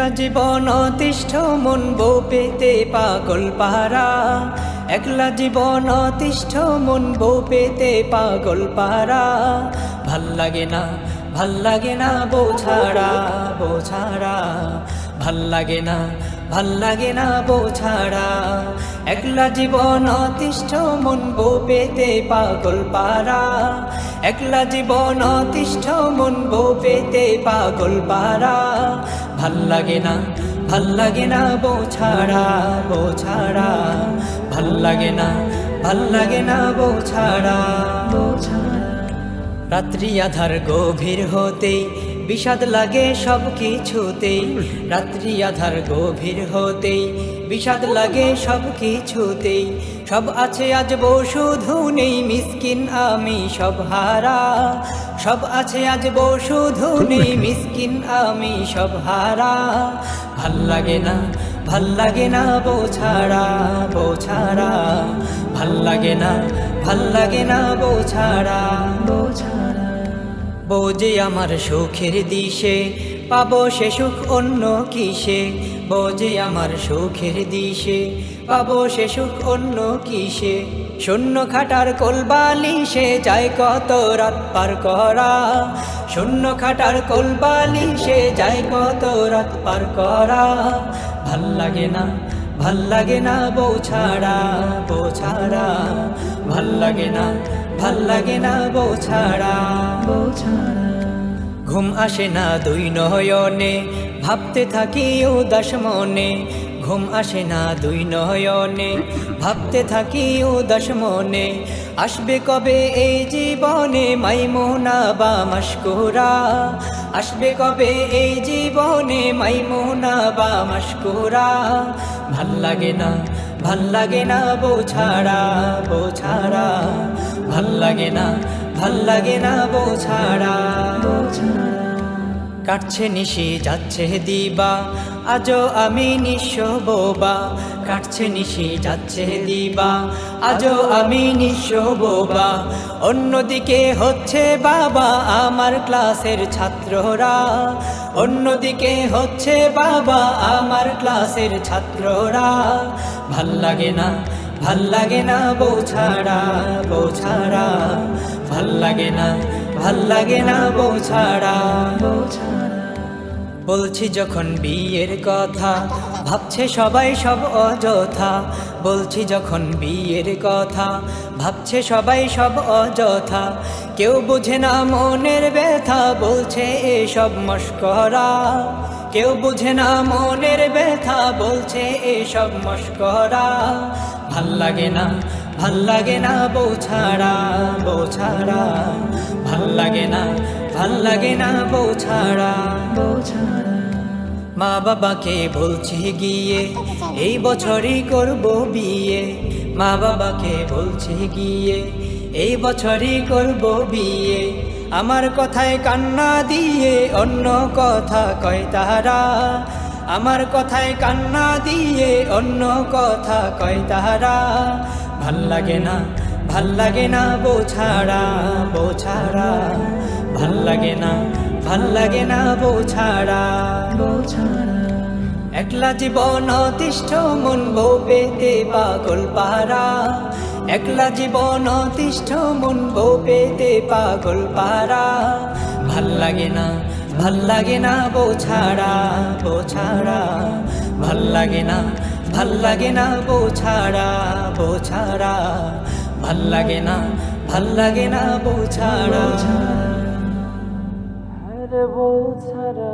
একলা জীবন অতিষ্ঠ মন বউ পেতে পাগল পারা, একলা জীবন অতিষ্ঠ মন বউ পেতে পাগল পারা। ভাল লাগে না, ভাল লাগে না বউ ছাড়া, বউ ছাড়া ভাল লাগে না, ভাল লাগে না বউ ছাড়া। একলা জীবন অতিষ্ঠ মন বউ পেতে পাগল পারা, একলা জীবন অতিষ্ঠ মন বউ পেতে পাগল পারা। ভাল লাগে না, ভাল লাগে না বউ ছাড়া, বউ ছাড়া ভাল লাগে না, ভাল লাগে না বউ ছাড়া, বউ ছাড়া। রাত্রি আধার গভীর হতেই বিষাদ লাগে সব কিছুতেই, রাত্রি আধার গভীর হতেই বিষাদ লাগে সব কিছুতেই। সব আছে আজ বউ শুধু নেই মিসকিন আমি সব হারা, সব আছে আজ বউ শুধু নেই মিসকিন আমি সব হারা। ভাল লাগে না, ভাল লাগে না বউ ছাড়া, বউ ছাড়া ভাল লাগে না, ভাল লাগে না বউ ছাড়া, বউ ছাড়া। বউ যে আমার সুখের দিশে, পাবো সে সুখ অন্য কিসে। বউ যে আমার সুখের দিশে, পাবো সে সুখ অন্য কিসে। শূন্য খাটার কোলবালিশে যায় কত রাত পার করা, শূন্য খাটার কোলবালিশে যায় কত রাত পার করা। ভাল লাগে না, ভাল লাগে না বউ ছাড়া, বউ ছাড়া ভাল লাগে না, ভাল লাগে না বউ ছাড়া, বউ ছাড়া। ঘুম আসে না দুই নয়নে, ভাবতে থাকি উদাস মনে। ঘুম আসে না দুই নয়নে, ভাবতে থাকি উদাস মনে। আসবে কবে এই জীবনে মাইমুনা বা মাশকুরা, আসবে কবে এই জীবনে মাইমুনা বা মাশকুরা। ভাল লাগে না, ভাল লাগে না বউ ছাড়া, বউ ছাড়া ভাল লাগে না, ভাল লাগে না বউ ছাড়া, বউ ছাড়া। কাটছে নিশি যাচ্ছে দিবা, আজও আমি নিঃস্ব বোবা। কাটছে নিশি যাচ্ছে দিবা, আজও আমি নিঃস্ব বোবা। অন্যদিকে হচ্ছে বাবা আমার ক্লাসের ছাত্ররা, অন্যদিকে হচ্ছে বাবা আমার ক্লাসের ছাত্ররা। ভাল লাগে না, ভাল লাগে না বউ ছাড়া, বউ ছাড়া ভাল লাগে না, ভাল লাগে না বউ ছাড়া, বউ ছাড়া। বলছি যখন বিয়ের কথা, ভাবছে সবাই সব অযথা। বলছি যখন বিয়ের কথা, ভাবছে সবাই সব অযথা। কেউ বুঝে না মনের ব্যথা, বলছে এসব মশকরা। কেউ বুঝে না মনের ব্যথা, বলছে এসব মশকরা। ভাল লাগে না, ভাল লাগে না বউ ছাড়া, বউ ছাড়া ভাল লাগে না, ভাল লাগে না বউ ছাড়া, বউ ছাড়া। মা বাবাকে বলছি গিয়ে এই বছরই করব বিয়ে, মা বাবাকে বলছি গিয়ে এই বছরই করব বিয়ে। আমার কথায় কান্না দিয়ে অন্য কথা কয় তারা, আমার কথায় কান্না দিয়ে অন্য কথা কয় তারা। ভাল লাগে না, ভাল লাগে না বউ ছাড়া, বউ ছাড়া ভাল লাগে না, ভাল লাগে না বউ ছাড়া, বউ ছাড়া। একলা জীবন অতিষ্ঠ মন বউ পেতে পাগল পারা, একলা জীবন অতিষ্ঠ মন বউ পেতে পাগল পারা। ভাল লাগে না, ভাল লাগে না বউ ছাড়া, বউ ছাড়া ভাল লাগে না, ভাল লাগে না বউ ছাড়া, বউ ছাড়া ভাল লাগে না, ভাল লাগে না বউ ছাড়া, বউ ছাড়া।